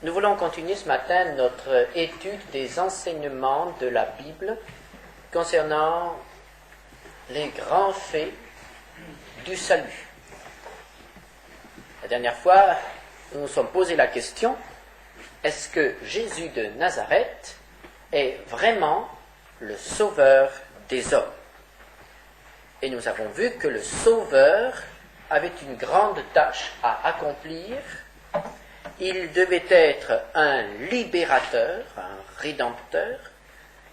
Nous voulons continuer ce matin notre étude des enseignements de la Bible concernant les grands faits du salut. La dernière fois, nous nous sommes posé la question, est-ce que Jésus de Nazareth est vraiment le sauveur des hommes? Et nous avons vu que le sauveur avait une grande tâche à accomplir. Il devait être un libérateur, un rédempteur,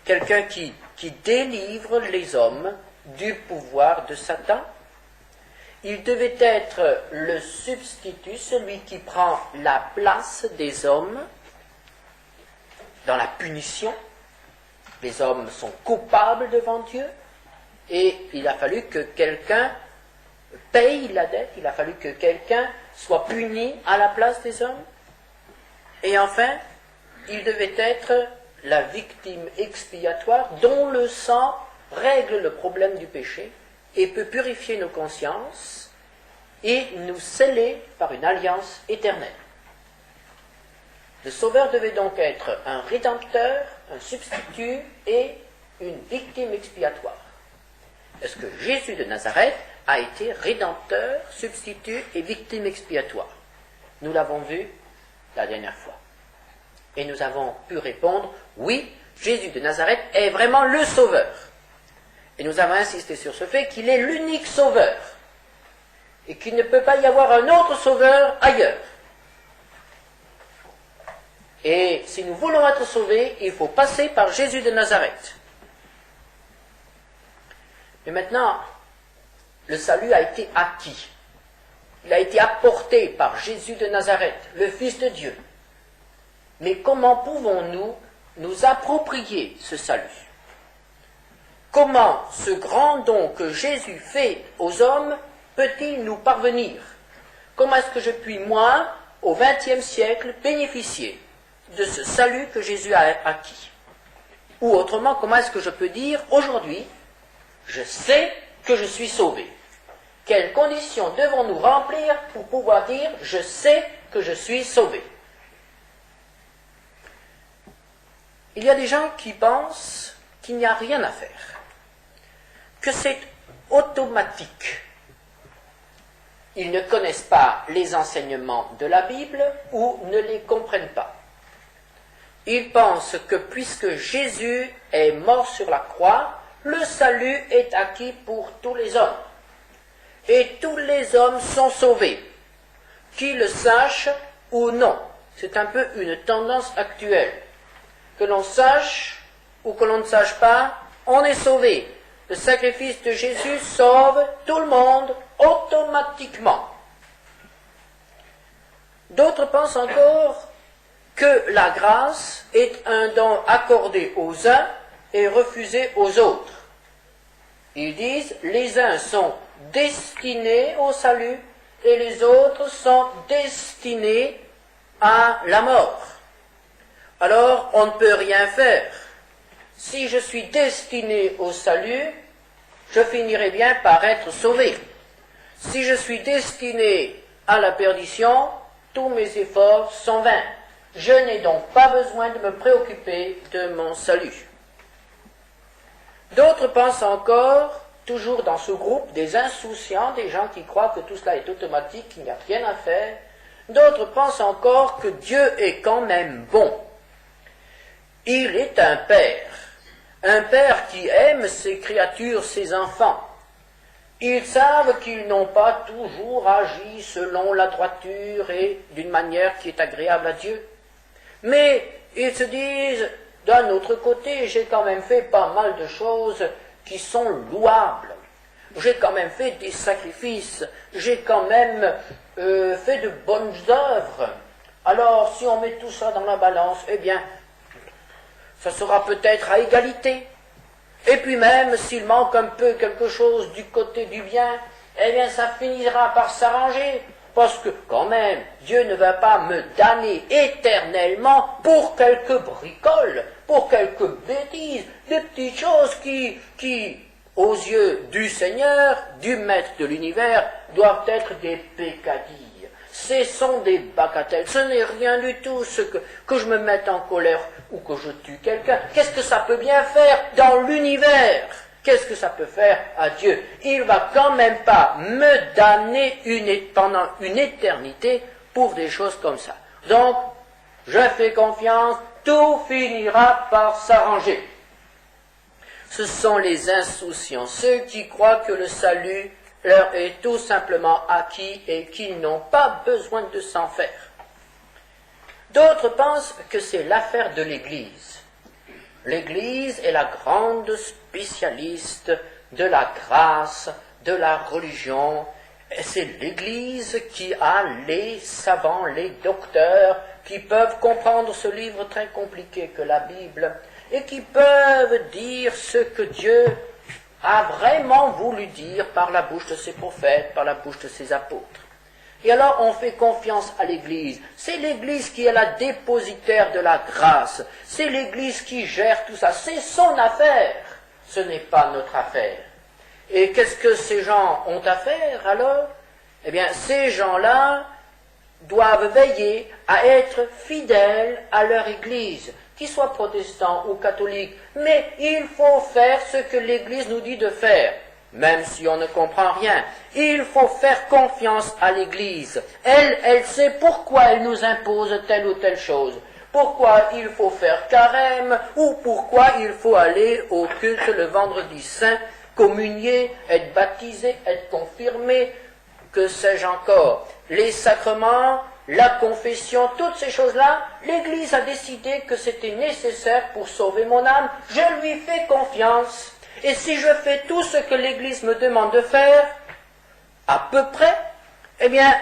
quelqu'un qui délivre les hommes du pouvoir de Satan. Il devait être le substitut, celui qui prend la place des hommes dans la punition. Les hommes sont coupables devant Dieu et il a fallu que quelqu'un paye la dette, il a fallu que quelqu'un soit puni à la place des hommes. Et enfin, il devait être la victime expiatoire dont le sang règle le problème du péché et peut purifier nos consciences et nous sceller par une alliance éternelle. Le Sauveur devait donc être un rédempteur, un substitut et une victime expiatoire. Est-ce que Jésus de Nazareth a été rédempteur, substitut et victime expiatoire? Nous l'avons vu la dernière fois. Et nous avons pu répondre, oui, Jésus de Nazareth est vraiment le Sauveur. Et nous avons insisté sur ce fait qu'il est l'unique Sauveur. Et qu'il ne peut pas y avoir un autre Sauveur ailleurs. Et si nous voulons être sauvés, il faut passer par Jésus de Nazareth. Mais maintenant, le salut a été acquis. Il a été apporté par Jésus de Nazareth, le Fils de Dieu. Mais comment pouvons-nous nous approprier ce salut? Comment ce grand don que Jésus fait aux hommes peut-il nous parvenir? Comment est-ce que je puis, moi, au XXe siècle, bénéficier de ce salut que Jésus a acquis? Ou autrement, comment est-ce que je peux dire, aujourd'hui, je sais que je suis sauvé? Quelles conditions devons-nous remplir pour pouvoir dire, je sais que je suis sauvé? Il y a des gens qui pensent qu'il n'y a rien à faire, que c'est automatique. Ils ne connaissent pas les enseignements de la Bible ou ne les comprennent pas. Ils pensent que puisque Jésus est mort sur la croix, le salut est acquis pour tous les hommes. Et tous les hommes sont sauvés, qu'ils le sachent ou non. C'est un peu une tendance actuelle. Que l'on sache ou que l'on ne sache pas, on est sauvé. Le sacrifice de Jésus sauve tout le monde automatiquement. D'autres pensent encore que la grâce est un don accordé aux uns et refusé aux autres. Ils disent, les uns sont destinés au salut et les autres sont destinés à la mort. Alors, on ne peut rien faire. Si je suis destiné au salut, je finirai bien par être sauvé. Si je suis destiné à la perdition, tous mes efforts sont vains. Je n'ai donc pas besoin de me préoccuper de mon salut. D'autres pensent encore, toujours dans ce groupe, des insouciants, des gens qui croient que tout cela est automatique, qu'il n'y a rien à faire. D'autres pensent encore que Dieu est quand même bon. Il est un père qui aime ses créatures, ses enfants. Ils savent qu'ils n'ont pas toujours agi selon la droiture et d'une manière qui est agréable à Dieu. Mais ils se disent, d'un autre côté, j'ai quand même fait pas mal de choses qui sont louables. J'ai quand même fait des sacrifices. J'ai quand même fait de bonnes œuvres. Alors, si on met tout ça dans la balance, eh bien, ça sera peut-être à égalité. Et puis même, s'il manque un peu quelque chose du côté du bien, eh bien, ça finira par s'arranger. Parce que, quand même, Dieu ne va pas me damner éternellement pour quelques bricoles, pour quelques bêtises, des petites choses qui, aux yeux du Seigneur, du Maître de l'univers, doivent être des peccadilles. ce sont des bagatelles, ce n'est rien du tout, que je me mette en colère ou que je tue quelqu'un. Qu'est-ce que ça peut bien faire dans l'univers? Qu'est-ce que ça peut faire à Dieu? Il ne va quand même pas me damner pendant une éternité pour des choses comme ça. Donc, je fais confiance, tout finira par s'arranger. Ce sont les insouciants, ceux qui croient que le salut leur est tout simplement acquis et qu'ils n'ont pas besoin de s'en faire. D'autres pensent que c'est l'affaire de l'Église. L'Église est la grande spécialiste de la grâce, de la religion. C'est l'Église qui a les savants, les docteurs, qui peuvent comprendre ce livre très compliqué que la Bible, et qui peuvent dire ce que Dieu a vraiment voulu dire par la bouche de ses prophètes, par la bouche de ses apôtres. Et alors on fait confiance à l'Église. C'est l'Église qui est la dépositaire de la grâce. C'est l'Église qui gère tout ça. C'est son affaire. Ce n'est pas notre affaire. Et qu'est-ce que ces gens ont à faire alors? Eh bien, ces gens-là doivent veiller à être fidèles à leur Église, qu'ils soient protestants ou catholiques. Mais il faut faire ce que l'Église nous dit de faire. Même si on ne comprend rien, il faut faire confiance à l'Église. Elle sait pourquoi elle nous impose telle ou telle chose. Pourquoi il faut faire carême, ou pourquoi il faut aller au culte le vendredi saint, communier, être baptisé, être confirmé, que sais-je encore. Les sacrements, la confession, toutes ces choses-là, l'Église a décidé que c'était nécessaire pour sauver mon âme. Je lui fais confiance. Et si je fais tout ce que l'Église me demande de faire, à peu près, eh bien,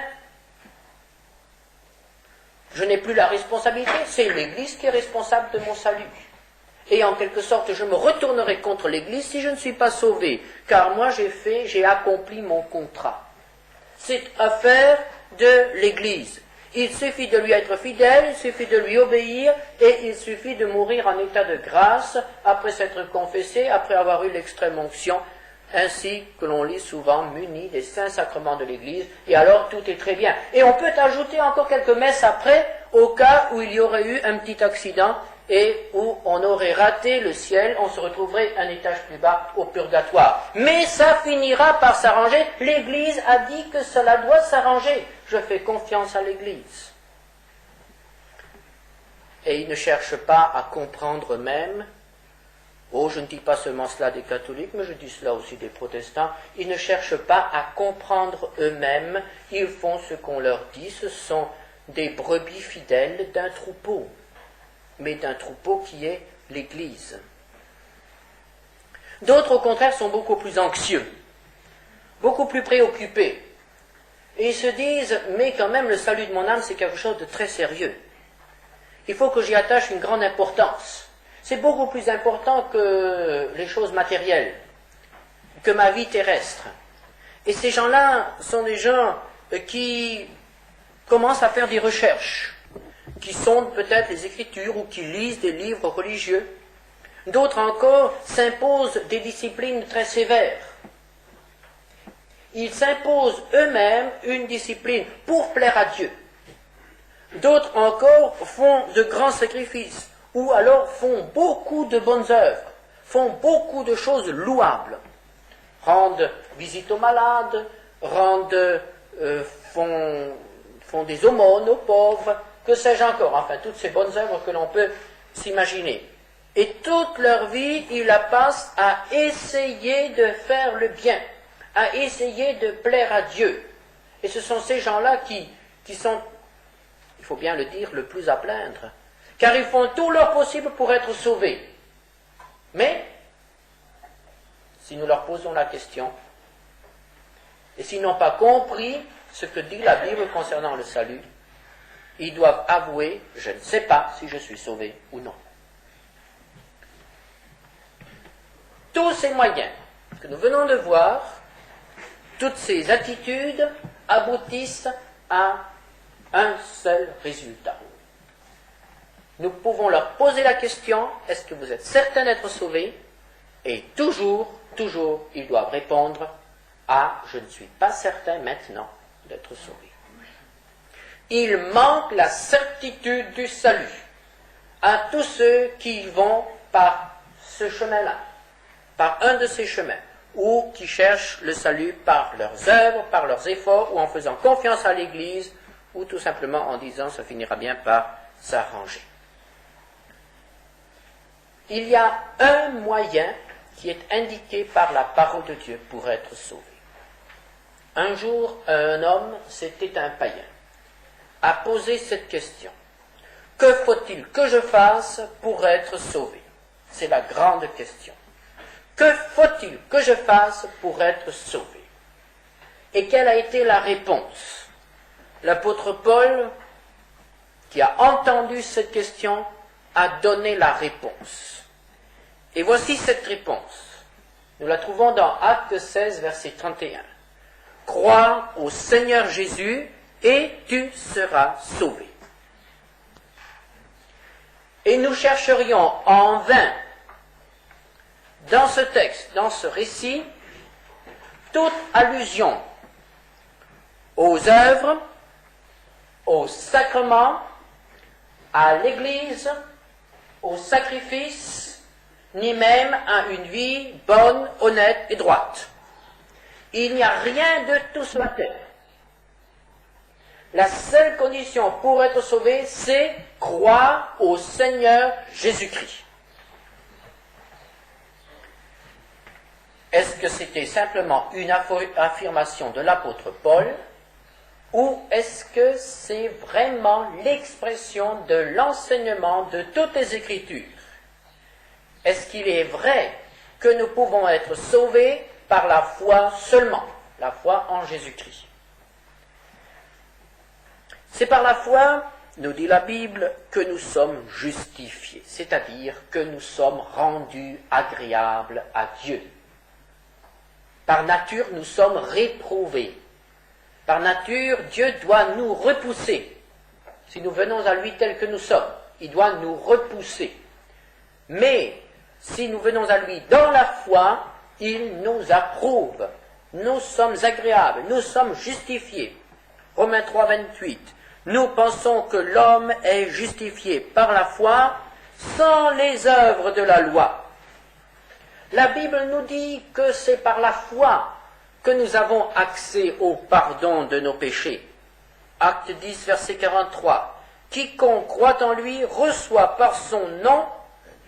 je n'ai plus la responsabilité, c'est l'Église qui est responsable de mon salut. Et en quelque sorte, je me retournerai contre l'Église si je ne suis pas sauvé, car moi j'ai accompli mon contrat. C'est affaire de l'Église. Il suffit de lui être fidèle, il suffit de lui obéir, et il suffit de mourir en état de grâce, après s'être confessé, après avoir eu l'extrême onction, ainsi que l'on lit souvent, muni des saints sacrements de l'Église, et alors tout est très bien. Et on peut ajouter encore quelques messes après, au cas où il y aurait eu un petit accident, et où on aurait raté le ciel, on se retrouverait un étage plus bas au purgatoire. Mais ça finira par s'arranger. L'Église a dit que cela doit s'arranger. Je fais confiance à l'Église. Et ils ne cherchent pas à comprendre eux-mêmes. Oh, je ne dis pas seulement cela des catholiques, mais je dis cela aussi des protestants. Ils ne cherchent pas à comprendre eux-mêmes. Ils font ce qu'on leur dit. Ce sont des brebis fidèles d'un troupeau, mais d'un troupeau qui est l'Église. D'autres, au contraire, sont beaucoup plus anxieux, beaucoup plus préoccupés. Et ils se disent, mais quand même, le salut de mon âme, c'est quelque chose de très sérieux. Il faut que j'y attache une grande importance. C'est beaucoup plus important que les choses matérielles, que ma vie terrestre. Et ces gens-là sont des gens qui commencent à faire des recherches, qui sondent peut-être les Écritures ou qui lisent des livres religieux. D'autres encore s'imposent des disciplines très sévères. Ils s'imposent eux-mêmes une discipline pour plaire à Dieu. D'autres encore font de grands sacrifices, ou alors font beaucoup de bonnes œuvres, font beaucoup de choses louables. Rendent visite aux malades, font des aumônes aux pauvres, que sais-je encore, enfin toutes ces bonnes œuvres que l'on peut s'imaginer. Et toute leur vie, ils la passent à essayer de faire le bien, à essayer de plaire à Dieu. Et ce sont ces gens-là qui sont, il faut bien le dire, le plus à plaindre, car ils font tout leur possible pour être sauvés. Mais, si nous leur posons la question, et s'ils n'ont pas compris ce que dit la Bible concernant le salut, ils doivent avouer, je ne sais pas si je suis sauvé ou non. Tous ces moyens que nous venons de voir, toutes ces attitudes aboutissent à un seul résultat. Nous pouvons leur poser la question, est-ce que vous êtes certain d'être sauvé? Et toujours, ils doivent répondre, je ne suis pas certain maintenant d'être sauvé. il manque la certitude du salut à tous ceux qui vont par ce chemin-là, par un de ces chemins, ou qui cherchent le salut par leurs œuvres, par leurs efforts, ou en faisant confiance à l'Église, ou tout simplement en disant ça finira bien par s'arranger. Il y a un moyen qui est indiqué par la parole de Dieu pour être sauvé. Un jour, un homme, c'était un païen, a posé cette question. Que faut-il que je fasse pour être sauvé? C'est la grande question. Que faut-il que je fasse pour être sauvé? Et quelle a été la réponse? L'apôtre Paul, qui a entendu cette question, a donné la réponse. Et voici cette réponse. Nous la trouvons dans Actes 16, verset 31. Crois au Seigneur Jésus et tu seras sauvé. Et nous chercherions en vain, dans ce texte, dans ce récit, toute allusion aux œuvres, aux sacrements, à l'Église, au sacrifice, ni même à une vie bonne, honnête et droite. Il n'y a rien de tout cela. La seule condition pour être sauvé, c'est croire au Seigneur Jésus-Christ. Est-ce que c'était simplement une affirmation de l'apôtre Paul, ou est-ce que c'est vraiment l'expression de l'enseignement de toutes les Écritures? Est-ce qu'il est vrai que nous pouvons être sauvés par la foi seulement, la foi en Jésus-Christ? C'est par la foi, nous dit la Bible, que nous sommes justifiés, c'est-à-dire que nous sommes rendus agréables à Dieu. Par nature, nous sommes réprouvés. Par nature, Dieu doit nous repousser. Si nous venons à lui tels que nous sommes, il doit nous repousser. Mais si nous venons à lui dans la foi, il nous approuve. Nous sommes agréables, nous sommes justifiés. Romains 3, 28. Nous pensons que l'homme est justifié par la foi sans les œuvres de la loi. La Bible nous dit que c'est par la foi que nous avons accès au pardon de nos péchés. Acte 10, verset 43. Quiconque croit en lui reçoit par son nom,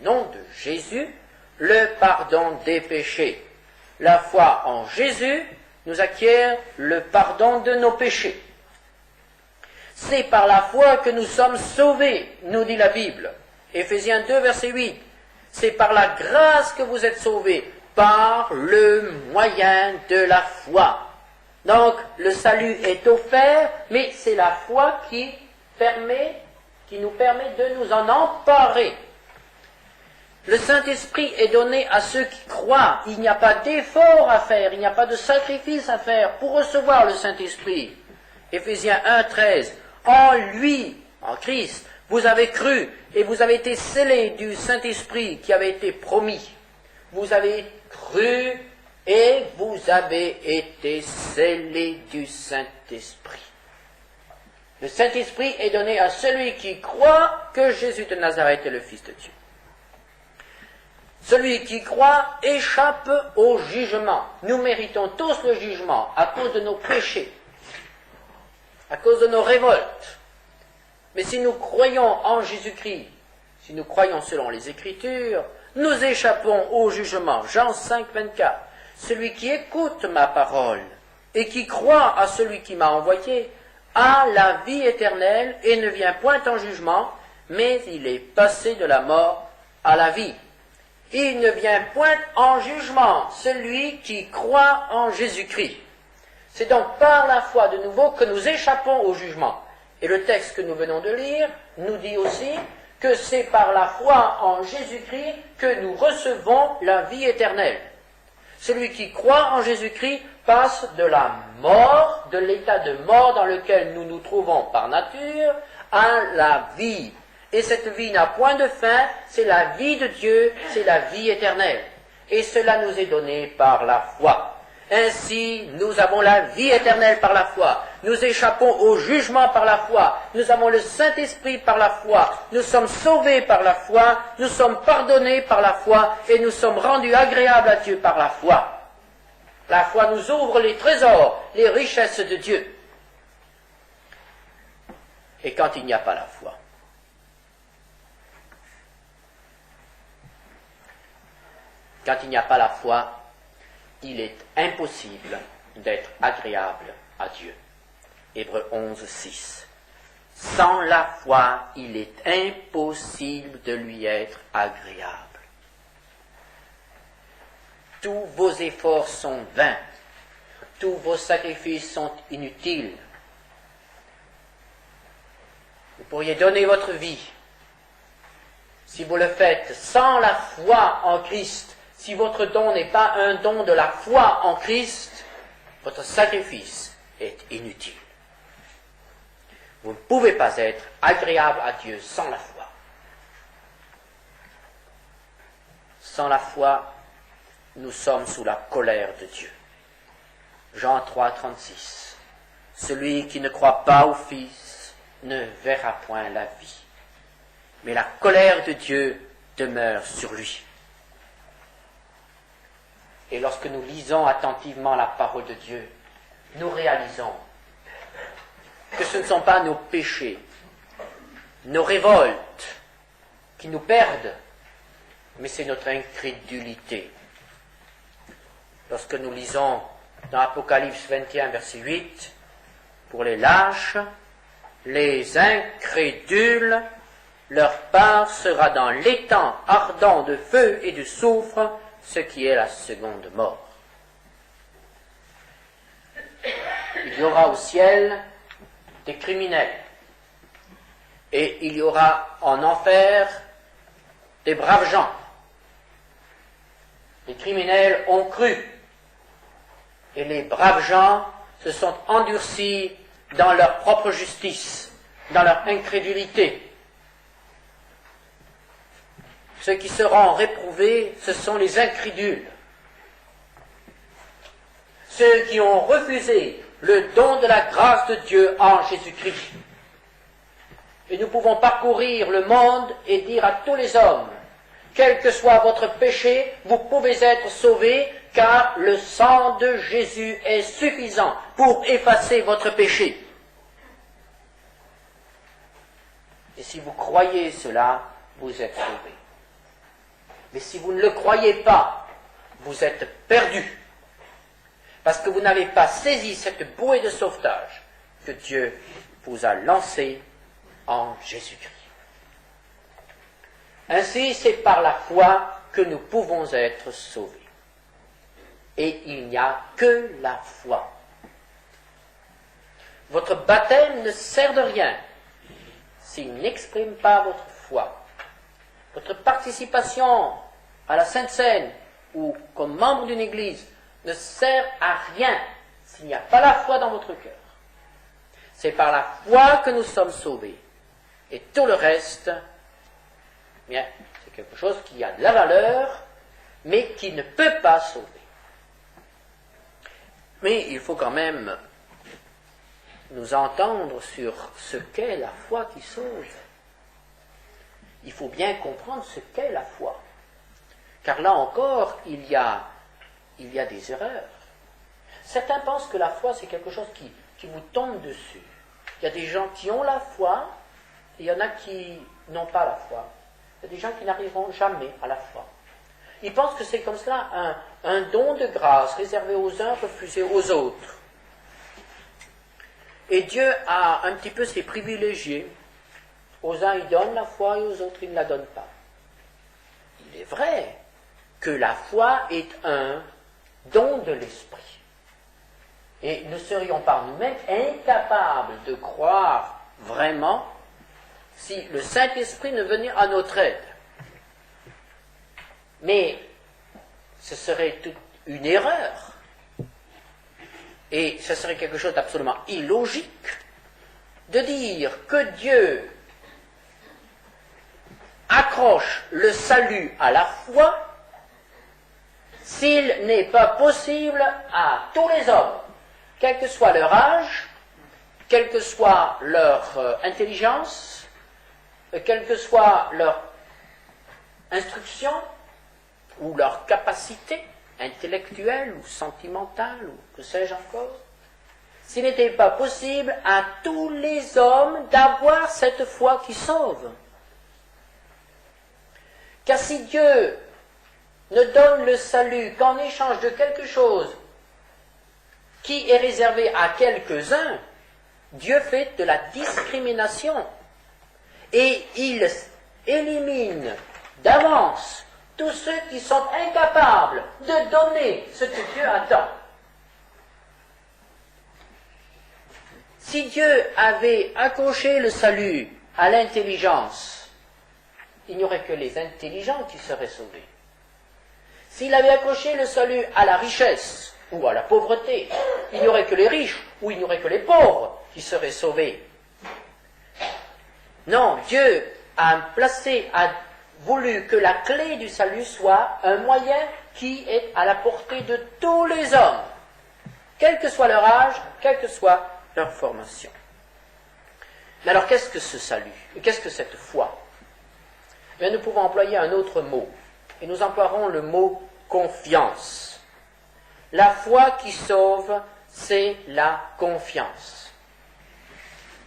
nom de Jésus, le pardon des péchés. La foi en Jésus nous acquiert le pardon de nos péchés. C'est par la foi que nous sommes sauvés, nous dit la Bible. Éphésiens 2, verset 8. C'est par la grâce que vous êtes sauvés, par le moyen de la foi. Donc, le salut est offert, mais c'est la foi qui nous permet de nous en emparer. Le Saint-Esprit est donné à ceux qui croient. Il n'y a pas d'effort à faire, il n'y a pas de sacrifice à faire pour recevoir le Saint-Esprit. Éphésiens 1, 13. En lui, en Christ, vous avez cru et vous avez été scellés du Saint-Esprit qui avait été promis. Vous avez cru et vous avez été scellés du Saint-Esprit. Le Saint-Esprit est donné à celui qui croit que Jésus de Nazareth est le Fils de Dieu. Celui qui croit échappe au jugement. Nous méritons tous le jugement à cause de nos péchés, à cause de nos révoltes. Mais si nous croyons en Jésus-Christ, si nous croyons selon les Écritures, nous échappons au jugement. Jean 5, 24. Celui qui écoute ma parole et qui croit à celui qui m'a envoyé a la vie éternelle et ne vient point en jugement, mais il est passé de la mort à la vie. Il ne vient point en jugement, celui qui croit en Jésus-Christ. C'est donc par la foi de nouveau que nous échappons au jugement. Et le texte que nous venons de lire nous dit aussi que c'est par la foi en Jésus-Christ que nous recevons la vie éternelle. Celui qui croit en Jésus-Christ passe de la mort, de l'état de mort dans lequel nous nous trouvons par nature, à la vie. Et cette vie n'a point de fin, c'est la vie de Dieu, c'est la vie éternelle. Et cela nous est donné par la foi. Ainsi, nous avons la vie éternelle par la foi. Nous échappons au jugement par la foi. Nous avons le Saint-Esprit par la foi. Nous sommes sauvés par la foi. Nous sommes pardonnés par la foi. Et nous sommes rendus agréables à Dieu par la foi. La foi nous ouvre les trésors, les richesses de Dieu. Et quand il n'y a pas la foi, il est impossible d'être agréable à Dieu. Hébreux 11, 6. Sans la foi, il est impossible de lui être agréable. Tous vos efforts sont vains. Tous vos sacrifices sont inutiles. Vous pourriez donner votre vie. Si vous le faites sans la foi en Christ, si votre don n'est pas un don de la foi en Christ, votre sacrifice est inutile. Vous ne pouvez pas être agréable à Dieu sans la foi. Sans la foi, nous sommes sous la colère de Dieu. Jean 3, 36. Celui qui ne croit pas au Fils ne verra point la vie, mais la colère de Dieu demeure sur lui. Et lorsque nous lisons attentivement la parole de Dieu, nous réalisons que ce ne sont pas nos péchés, nos révoltes qui nous perdent, mais c'est notre incrédulité. Lorsque nous lisons dans Apocalypse 21, verset 8, pour les lâches, les incrédules, leur part sera dans l'étang ardent de feu et de soufre, ce qui est la seconde mort. Il y aura au ciel des criminels, et il y aura en enfer des braves gens. Les criminels ont cru, et les braves gens se sont endurcis dans leur propre justice, dans leur incrédulité. Ceux qui seront réprouvés, ce sont les incrédules. Ceux qui ont refusé le don de la grâce de Dieu en Jésus-Christ. Et nous pouvons parcourir le monde et dire à tous les hommes, quel que soit votre péché, vous pouvez être sauvés, car le sang de Jésus est suffisant pour effacer votre péché. Et si vous croyez cela, vous êtes sauvés. Mais si vous ne le croyez pas, vous êtes perdus. Parce que vous n'avez pas saisi cette bouée de sauvetage que Dieu vous a lancée en Jésus-Christ. Ainsi, c'est par la foi que nous pouvons être sauvés. Et il n'y a que la foi. Votre baptême ne sert de rien s'il n'exprime pas votre foi. Votre participation à la Sainte Seine ou comme membre d'une église ne sert à rien s'il n'y a pas la foi dans votre cœur. C'est par la foi que nous sommes sauvés. Et tout le reste, bien, c'est quelque chose qui a de la valeur, mais qui ne peut pas sauver. Mais il faut quand même nous entendre sur ce qu'est la foi qui sauve. Il faut bien comprendre ce qu'est la foi. Car là encore, il y a des erreurs. Certains pensent que la foi, c'est quelque chose qui vous tombe dessus. Il y a des gens qui ont la foi, et il y en a qui n'ont pas la foi. Il y a des gens qui n'arriveront jamais à la foi. Ils pensent que c'est comme cela un don de grâce réservé aux uns, refusé aux autres. Et Dieu a un petit peu ses privilégiés. Aux uns, il donne la foi et aux autres, il ne la donne pas. Il est vrai que la foi est un don de l'esprit. Et ne serions par nous-mêmes incapables de croire vraiment si le Saint-Esprit ne venait à notre aide. Mais ce serait toute une erreur. Et ce serait quelque chose d'absolument illogique de dire que Dieu accroche le salut à la foi s'il n'est pas possible à tous les hommes, quel que soit leur âge, quelle que soit leur intelligence, quelle que soit leur instruction, ou leur capacité intellectuelle ou sentimentale, ou que sais-je encore, s'il n'était pas possible à tous les hommes d'avoir cette foi qui sauve. Car si Dieu ne donne le salut qu'en échange de quelque chose qui est réservé à quelques-uns, Dieu fait de la discrimination et il élimine d'avance tous ceux qui sont incapables de donner ce que Dieu attend. Si Dieu avait accroché le salut à l'intelligence, il n'y aurait que les intelligents qui seraient sauvés. S'il avait accroché le salut à la richesse ou à la pauvreté, il n'y aurait que les riches ou il n'y aurait que les pauvres qui seraient sauvés. Non, Dieu a voulu que la clé du salut soit un moyen qui est à la portée de tous les hommes, quel que soit leur âge, quelle que soit leur formation. Mais alors qu'est-ce que ce salut? Qu'est-ce que cette foi? Bien, nous pouvons employer un autre mot, et nous emploierons le mot confiance. La foi qui sauve, c'est la confiance.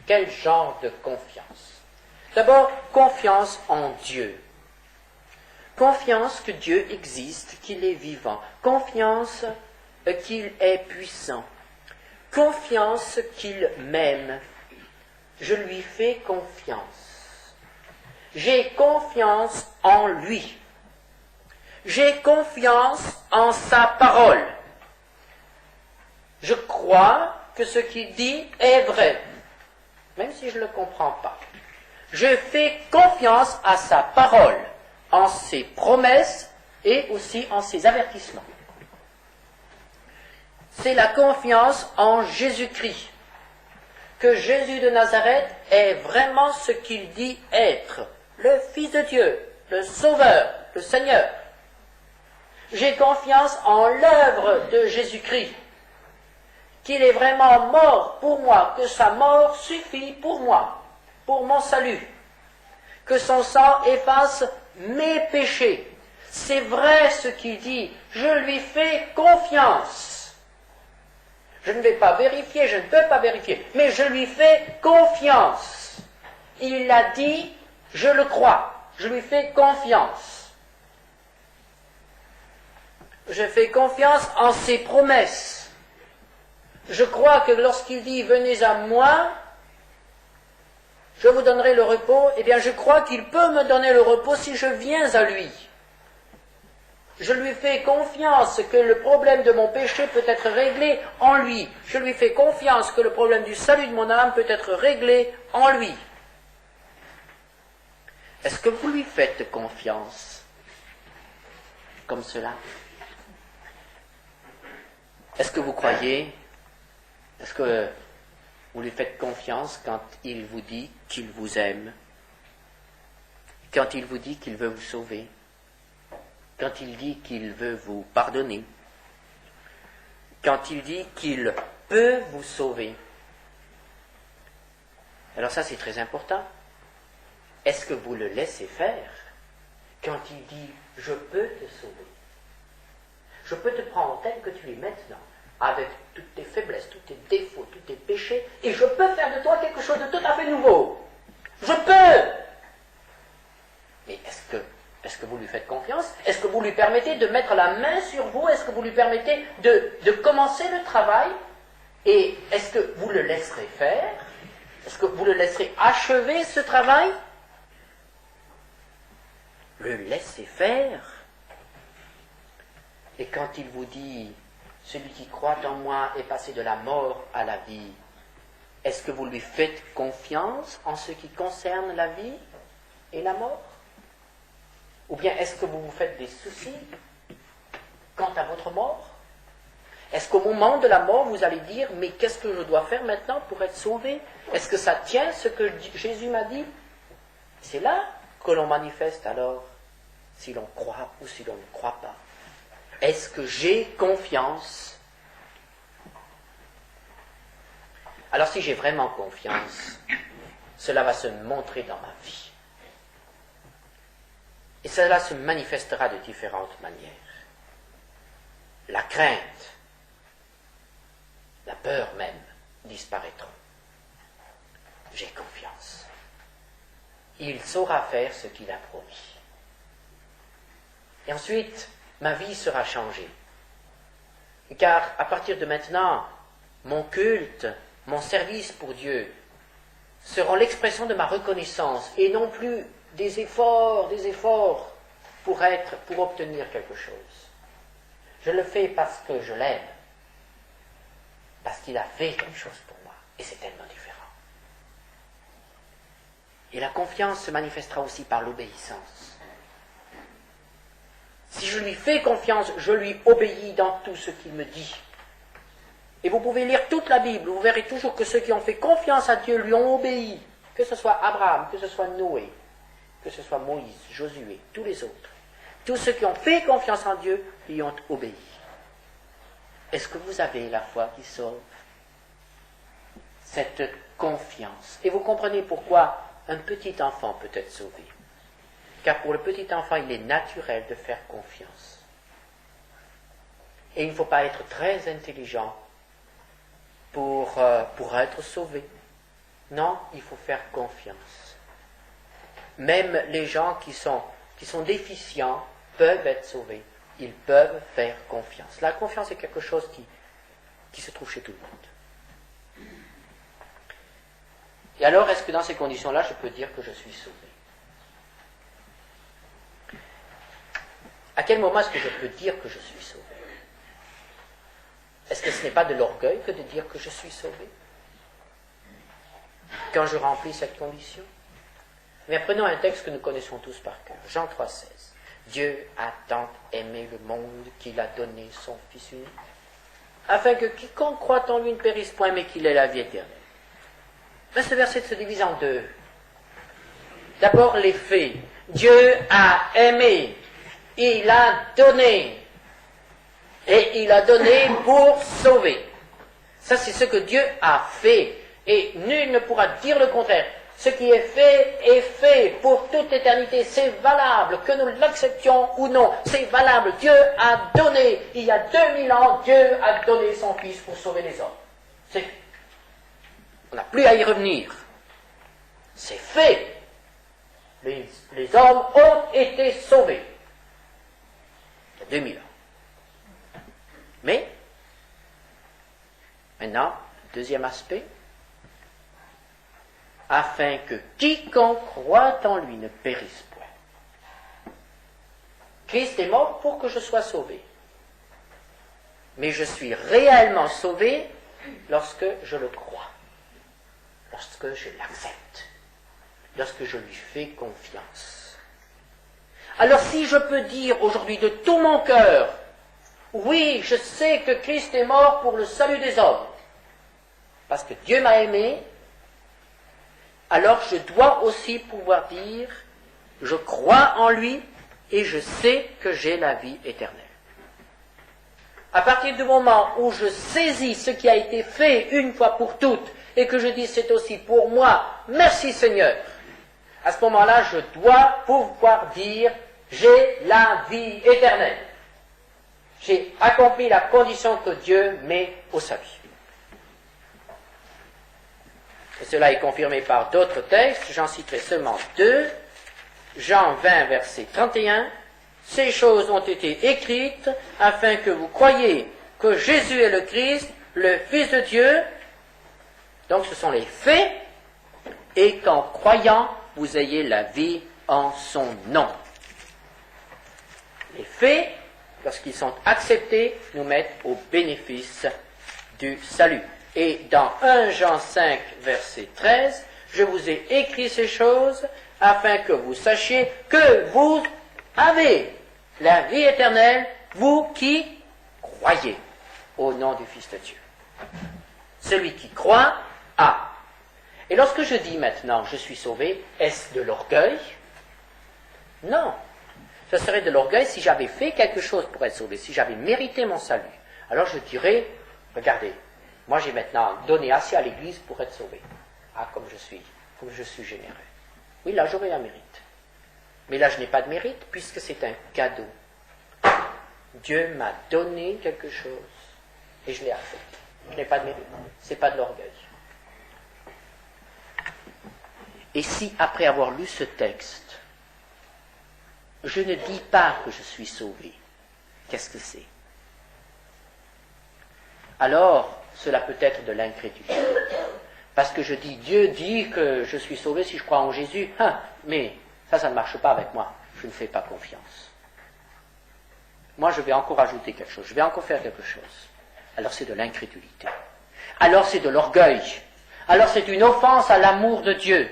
Quel genre de confiance? D'abord, confiance en Dieu. Confiance que Dieu existe, qu'il est vivant. Confiance qu'il est puissant. Confiance qu'il m'aime. Je lui fais confiance. J'ai confiance en lui. J'ai confiance en sa parole. Je crois que ce qu'il dit est vrai, même si je ne le comprends pas. Je fais confiance à sa parole, en ses promesses et aussi en ses avertissements. C'est la confiance en Jésus-Christ, que Jésus de Nazareth est vraiment ce qu'il dit être, le Fils de Dieu, le Sauveur, le Seigneur. J'ai confiance en l'œuvre de Jésus-Christ, qu'il est vraiment mort pour moi, que sa mort suffit pour moi, pour mon salut, que son sang efface mes péchés. C'est vrai ce qu'il dit, je lui fais confiance. Je ne vais pas vérifier, je ne peux pas vérifier, mais je lui fais confiance. Il l'a dit, je le crois, je lui fais confiance. Je fais confiance en ses promesses. Je crois que lorsqu'il dit « Venez à moi, je vous donnerai le repos », eh bien je crois qu'il peut me donner le repos si je viens à lui. Je lui fais confiance que le problème de mon péché peut être réglé en lui. Je lui fais confiance que le problème du salut de mon âme peut être réglé en lui. Est-ce que vous lui faites confiance comme cela? Est-ce que vous croyez? Est-ce que vous lui faites confiance quand il vous dit qu'il vous aime? Quand il vous dit qu'il veut vous sauver? Quand il dit qu'il veut vous pardonner? Quand il dit qu'il peut vous sauver? Alors ça, c'est très important. Est-ce que vous le laissez faire quand il dit « Je peux te sauver. Je peux te prendre tel que tu es maintenant, avec toutes tes faiblesses, tous tes défauts, tous tes péchés, et je peux faire de toi quelque chose de tout à fait nouveau. Je peux !» Mais est-ce que vous lui faites confiance? Est-ce que vous lui permettez de mettre la main sur vous? Est-ce que vous lui permettez de commencer le travail? Et est-ce que vous le laisserez faire? Est-ce que vous le laisserez achever ce travail? Le laisser faire. Et quand il vous dit « Celui qui croit en moi est passé de la mort à la vie », est-ce que vous lui faites confiance en ce qui concerne la vie et la mort? Ou bien est-ce que vous vous faites des soucis quant à votre mort? Est-ce qu'au moment de la mort, vous allez dire « Mais qu'est-ce que je dois faire maintenant pour être sauvé? Est-ce que ça tient ce que Jésus m'a dit ?» C'est là que l'on manifeste alors si l'on croit ou si l'on ne croit pas. Est-ce que j'ai confiance? Alors si j'ai vraiment confiance, cela va se montrer dans ma vie. Et cela se manifestera de différentes manières. La crainte, la peur même disparaîtront. J'ai confiance. Il saura faire ce qu'il a promis. Et ensuite, ma vie sera changée. Car à partir de maintenant, mon culte, mon service pour Dieu seront l'expression de ma reconnaissance et non plus des efforts pour obtenir quelque chose. Je le fais parce que je l'aime, parce qu'il a fait quelque chose pour moi, et c'est tellement différent. Et la confiance se manifestera aussi par l'obéissance. Si je lui fais confiance, je lui obéis dans tout ce qu'il me dit. Et vous pouvez lire toute la Bible, vous verrez toujours que ceux qui ont fait confiance à Dieu lui ont obéi, que ce soit Abraham, que ce soit Noé, que ce soit Moïse, Josué, tous les autres. Tous ceux qui ont fait confiance en Dieu lui ont obéi. Est-ce que vous avez la foi qui sauve? Cette confiance. Et vous comprenez pourquoi un petit enfant peut être sauvé. Car pour le petit enfant, il est naturel de faire confiance. Et il ne faut pas être très intelligent pour être sauvé. Non, il faut faire confiance. Même les gens qui sont déficients peuvent être sauvés. Ils peuvent faire confiance. La confiance est quelque chose qui se trouve chez tout le monde. Et alors, est-ce que dans ces conditions-là, je peux dire que je suis sauvé? À quel moment est-ce que je peux dire que je suis sauvé? Est-ce que ce n'est pas de l'orgueil que de dire que je suis sauvé? Quand je remplis cette condition? Mais prenons un texte que nous connaissons tous par cœur. Jean 3,16. Dieu a tant aimé le monde qu'il a donné son Fils unique, afin que quiconque croit en lui ne périsse point, mais qu'il ait la vie éternelle. Mais ce verset se divise en deux. D'abord les faits. Dieu a aimé, il a donné, et il a donné pour sauver. Ça, c'est ce que Dieu a fait, et nul ne pourra dire le contraire. Ce qui est fait pour toute éternité. C'est valable, que nous l'acceptions ou non. C'est valable. Dieu a donné, il y a 2000 ans, Dieu a donné son Fils pour sauver les hommes. C'est fait. On n'a plus à y revenir. C'est fait. Les hommes ont été sauvés. Il y a 2000 ans. Mais, maintenant, deuxième aspect, afin que quiconque croit en lui ne périsse point. Christ est mort pour que je sois sauvé. Mais je suis réellement sauvé lorsque je le crois, lorsque je l'accepte, lorsque je lui fais confiance. Alors si je peux dire aujourd'hui de tout mon cœur, oui, je sais que Christ est mort pour le salut des hommes, parce que Dieu m'a aimé, alors je dois aussi pouvoir dire, je crois en lui et je sais que j'ai la vie éternelle. À partir du moment où je saisis ce qui a été fait une fois pour toutes et que je dis c'est aussi pour moi, merci Seigneur, à ce moment-là, je dois pouvoir dire, j'ai la vie éternelle. J'ai accompli la condition que Dieu met au salut. Et cela est confirmé par d'autres textes, j'en citerai seulement deux. Jean 20, verset 31. Ces choses ont été écrites afin que vous croyiez que Jésus est le Christ, le Fils de Dieu. Donc ce sont les faits, et qu'en croyant, vous ayez la vie en son nom. Les faits, lorsqu'ils sont acceptés, nous mettent au bénéfice du salut. Et dans 1 Jean 5, verset 13, je vous ai écrit ces choses afin que vous sachiez que vous avez la vie éternelle, vous qui croyez au nom du Fils de Dieu. Celui qui croit a. Et lorsque je dis maintenant je suis sauvé, est-ce de l'orgueil? Non. Ce serait de l'orgueil si j'avais fait quelque chose pour être sauvé, si j'avais mérité mon salut. Alors je dirais, regardez, Moi, j'ai maintenant donné assez à l'Église pour être sauvé. Ah, comme je suis généreux. Oui, là, j'aurai un mérite. Mais là, je n'ai pas de mérite puisque c'est un cadeau. Dieu m'a donné quelque chose et je l'ai accepté. Je n'ai pas de mérite. Ce n'est pas de l'orgueil. Et si, après avoir lu ce texte, je ne dis pas que je suis sauvé, qu'est-ce que c'est? Alors, cela peut être de l'incrédulité. Parce que je dis, Dieu dit que je suis sauvé si je crois en Jésus. Mais ça ne marche pas avec moi. Je ne fais pas confiance. Moi, je vais encore ajouter quelque chose. Je vais encore faire quelque chose. Alors, c'est de l'incrédulité. Alors, c'est de l'orgueil. Alors, c'est une offense à l'amour de Dieu.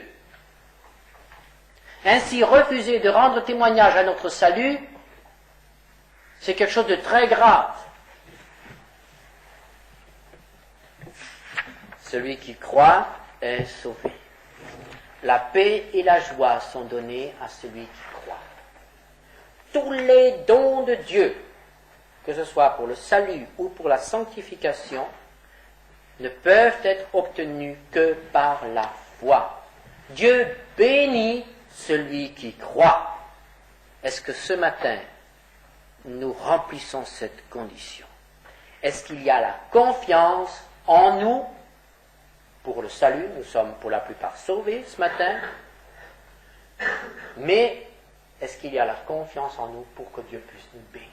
Ainsi, refuser de rendre témoignage à notre salut, c'est quelque chose de très grave. Celui qui croit est sauvé. La paix et la joie sont données à celui qui croit. Tous les dons de Dieu, que ce soit pour le salut ou pour la sanctification, ne peuvent être obtenus que par la foi. Dieu bénit celui qui croit. Est-ce que ce matin, nous remplissons cette condition? Est-ce qu'il y a la confiance en nous pour le salut? Nous sommes pour la plupart sauvés ce matin. Mais est-ce qu'il y a la confiance en nous pour que Dieu puisse nous bénir?